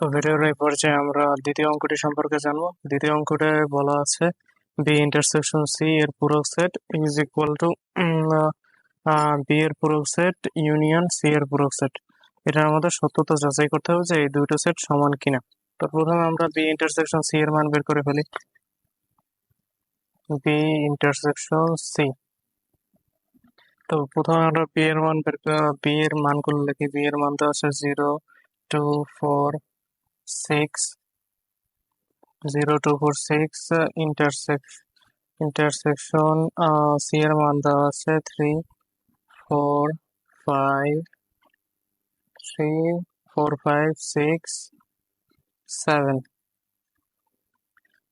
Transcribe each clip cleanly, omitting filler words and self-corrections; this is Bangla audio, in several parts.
তো ভিডিওর এই পর্যায়ে আমরা দ্বিতীয় অঙ্কটি সম্পর্কে জানবো। দ্বিতীয় অঙ্কটা বলা আছে বি ইন্টারসেকশন সি এর পূরক set is equal to B এর পূরক সেট ইউনিয়ন সি এর পূরক সেট। এটা আমাদের সত্যতা যাচাই করতে হবে যে এই দুটো সেট সমান কিনা। তো প্রথমে আমরা বি ইন্টারসেকশন সি এর মান বের করে ফেলি। বি ইন্টারসেকশন সি, তো প্রথমে আমরা বি এর মানগুলো লিখি। বি এর মান তো আছে 0 2 4 6 0 2 4 6 ইন্টারসেকশন সি এর মান দেওয়া আছে 3 4 5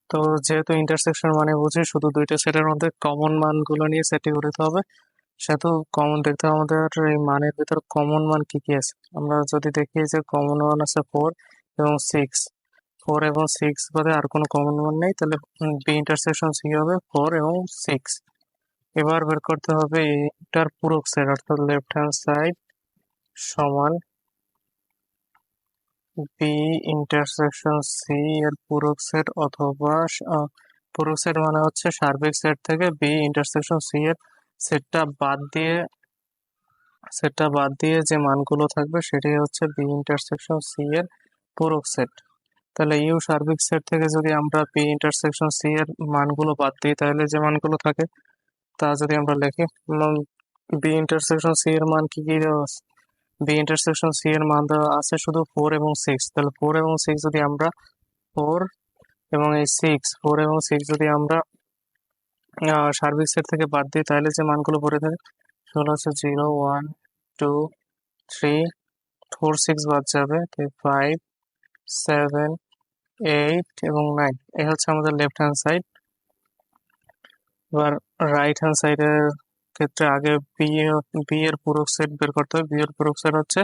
তো যেহেতু ইন্টারসেকশন মানে বুঝি শুধু দুইটা সেটের মধ্যে কমন মানগুলো নিয়ে সেটটি করতে হবে, সেহেতু কমন দেখতে হবে আমাদের এই মানের ভিতর কমন মান কি কি আছে। আমরা যদি দেখি যে কমন মান আছে 4 এবং 6, 4 এবং 6 বাদে আর কোনো কমন মান নেই, তাহলে বি ইন্টারসেকশন সি হবে 4 এবং 6। এবার বের করতে হবে এইটার পূরক সেট, অর্থাৎ লেফট হ্যান্ড সাইড সমান বি ইন্টারসেকশন সি এর পূরক সেট, অথবা পূরক সেট মানে হচ্ছে সার্বিক সেট থেকে বি ইন্টারসেকশন সি এর সেটটা বাদ দিয়ে যে মানগুলো থাকবে সেটাই হচ্ছে বি ইন্টারসেকশন সি এর পূরক সেট। তাহলে ইউ সার্বিক সেট থেকে যদি আমরা বি ইন্টারসেকশন সি এর মানগুলো বাদ দিই, তাহলে যে মানগুলো থাকে তা যদি আমরা লিখি, বি ইন্টারসেকশন সি এর মান কি কি দেওয়া আছে? বি ইন্টারসেকশন সি এর মান দেওয়া আছে শুধু 4 এবং 6। তাহলে 4 এবং 6 যদি আমরা 4 এবং 6 যদি আমরা সার্বিক সেট থেকে বাদ দিই, তাহলে যে মানগুলো পড়ে থাকে সেগুলো হচ্ছে 0 1 2 3 4 6 বাদ যাবে, 5 7 8 এবং 9। এই হচ্ছে আমাদের লেফট হ্যান্ড সাইড। এবার রাইট হ্যান্ড সাইডের ক্ষেত্রে আগে বি এর পূরক সেট বের করতে হবে। বি এর পূরক সেট হচ্ছে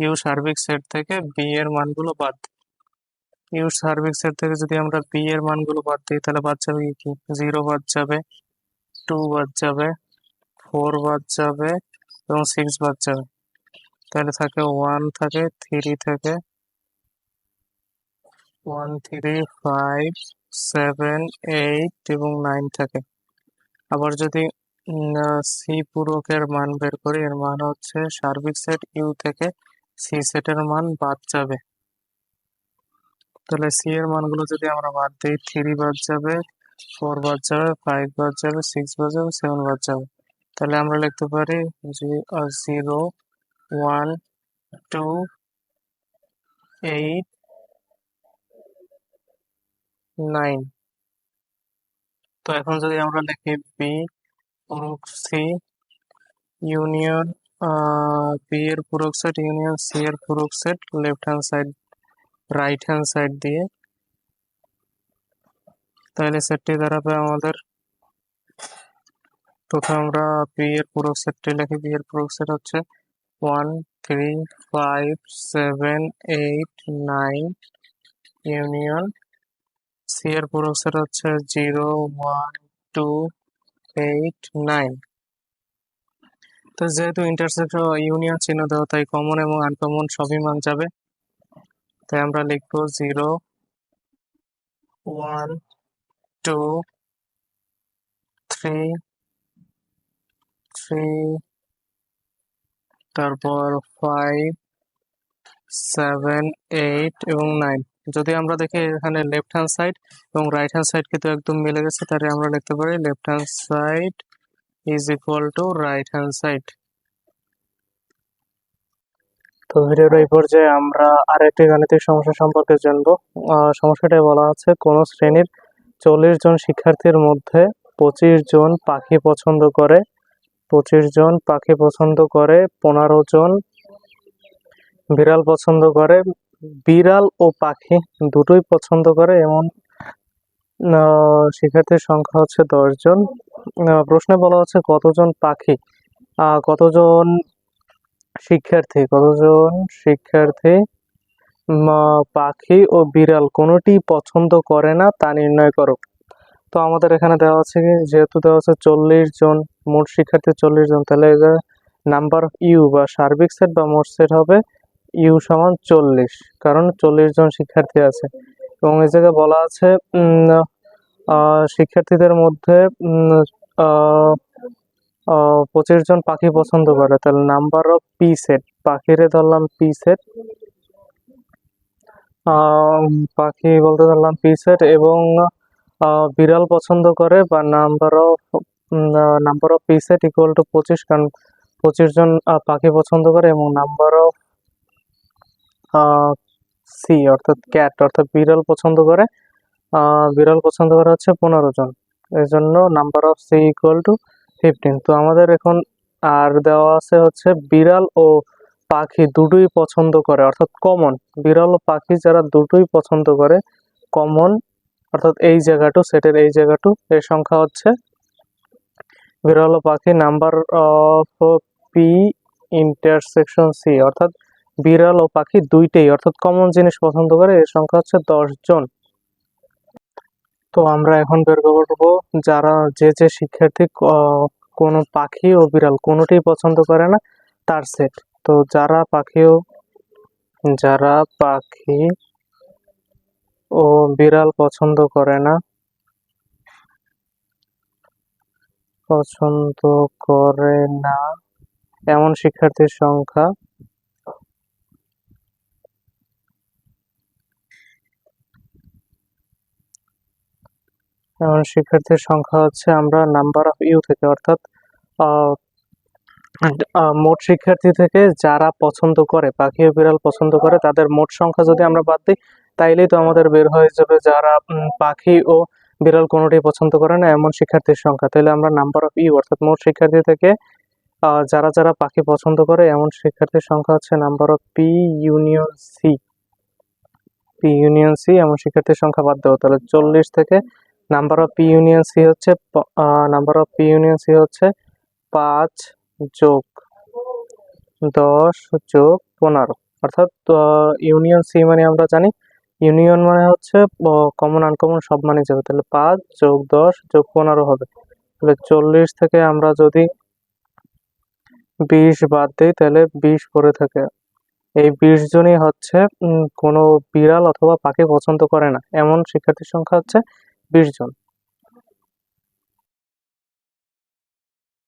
ইউ সার্বিক সেট থেকে বি এর মানগুলো বাদ। ইউ সার্বিক সেট থেকে যদি আমরা বি এর মানগুলো বাদ দিই, তাহলে বাদ যাবে কি? 0 বাদ যাবে, 2 বাদ যাবে, 4 বাদ যাবে এবং 6 বাদ যাবে। তাহলে থাকে 1 থাকে, 3 থাকে, 1 3 5 7 8 এবং 9 থাকে। আবার যদি সি পূরকের মান বের করি, এর মান হচ্ছে সার্বিক সেট ইউ থেকে সি সেটের মান বাদ যাবে। তাহলে সি এর মানগুলো যদি আমরা বাদ দিই, 3 বাদ যাবে, 4 বাদ যাবে, 5 বাদ যাবে, 6 বাদ যাবে, 7 বাদ যাবে। তাহলে আমরা লিখতে পারি যে 0 1 2 8 9। তো এখন যদি আমরা লিখি বি পূরক সি ইউনিয়ন বি এর পূরক সেট ইউনিয়ন সি এর পূরক set left hand side right hand side দিয়ে, তাহলে সেটটি দাঁড়াবে আমাদের, প্রথমে আমরা বি এর পূরক সেটটি লিখি। বি এর পূরক সেট হচ্ছে 1 3 5 7 8 9 ইউনিয়ন সি এর পূরক সেট হচ্ছে 0 1 2 8 9। তো যেহেতু ইন্টারসেকশন ইউনিয়ন চিহ্ন দেওয়া, তাই কমন এবং আনকমন সবই মান যাবে। তাই আমরা লিখবো 0 1 2 3 3, তারপর 5 7 8 এবং 9। যদি আমরা দেখি এখানে লেফট হ্যান্ড সাইড এবং রাইট হ্যান্ড সাইড কিন্তু একদম মিলে গেছে, তাহলে আমরা লিখতে পারি left hand side is equal two right hand side. তো ভিডিওর এই পর্যায়ে আমরা আরেকটি গাণিতিক সমস্যা সম্পর্কে জানবো। সমস্যাটায় বলা আছে কোন শ্রেণীর 40 জন শিক্ষার্থীর মধ্যে 25 জন পাখি পছন্দ করে, 15 জন বিড়াল পছন্দ করে, বিড়াল ও পাখি দুটোই পছন্দ করে এমন শিক্ষার্থীর সংখ্যা হচ্ছে 10 জন। প্রশ্নে বলা হচ্ছে কতজন শিক্ষার্থী পাখি ও বিড়াল কোনোটি পছন্দ করে না তা নির্ণয় করো। তো আমাদের এখানে দেওয়া আছে কি, যেহেতু দেওয়া আছে 40 জন, মোট শিক্ষার্থী 40 জন, তাহলে এদের নাম্বার অফ ইউ বা সার্বিক সেট বা মোট সেট হবে ইউ সমান 40, কারণ 40 জন শিক্ষার্থী আছে। এবং এই জায়গায় বলা আছে শিক্ষার্থীদের মধ্যে 25 জন পাখি পছন্দ করে, তাহলে নাম্বার অফ পি সেট, পাখিরে ধরলাম পি সেট, পাখি বলতে ধরলাম পি সেট, এবং বিড়াল পছন্দ করে, বা number of P set equal to 25, কারণ 25 জন পাখি পছন্দ করে, এবং নাম্বার অফ সি অর্থাৎ ক্যাট অর্থাৎ বিড়াল পছন্দ করে, হচ্ছে 15 জন, এই জন্য number of C equal to 15। তো আমাদের এখন আর দেওয়া আছে হচ্ছে বিড়াল ও পাখি দুটোই পছন্দ করে, অর্থাৎ কমন, বিড়াল ও পাখি যারা দুটোই পছন্দ করে, কমন, অর্থাৎ এই জায়গাটু সেটের এই জায়গাটু, এর সংখ্যা হচ্ছে বিড়াল ও পাখি number of P intersection C, অর্থাৎ বিড়াল ও পাখি দুইটাই অর্থাৎ কমন জিনিস পছন্দ করে, এর সংখ্যা হচ্ছে 10 জন। তো আমরা এখন বের করবো যারা যে শিক্ষার্থী কোনো পাখি ও বিড়াল কোনোটাই পছন্দ করে না তার সেট। তো যারা পাখি ও বিড়াল পছন্দ করে না, এমন শিক্ষার্থীর সংখ্যা হচ্ছে আমরা নাম্বার অফ ইউ থেকে, অর্থাৎ মোট শিক্ষার্থী থেকে যারা পছন্দ করে, পাখি ও বিড়াল পছন্দ করে, তাদের মোট সংখ্যা যদি আমরা বাদ দিই, তাইলেই তো আমাদের বের হয়ে যাবে যারা পাখি ও বিড়াল কোনোটাই পছন্দ করে না এমন শিক্ষার্থীর সংখ্যা। তাহলে আমরা নাম্বার অফ ইউ অর্থাৎ মোট শিক্ষার্থী থেকে যারা যারা পাখি পছন্দ করে এমন শিক্ষার্থীর সংখ্যা হচ্ছে number of P union C, এমন শিক্ষার্থীর সংখ্যা বাদ দেবো। তাহলে 40 থেকে number of P union C হচ্ছে 5 যোগ 10 যোগ 15, অর্থাৎ ইউনিয়ন সি মানে আমরা জানি ইউনিয়ন মানে হচ্ছে কমন আনকমন সব মানে যাবে, তাহলে 5 যোগ 10 যোগ 15 হবে। তাহলে 40 থেকে আমরা যদি 20 বাদ দিই তাহলে 20 পড়ে থাকে। এই 20 জনই হচ্ছে কোনো বিড়াল অথবা পাখি পছন্দ করে না এমন শিক্ষার্থীর সংখ্যা হচ্ছে 20 জন।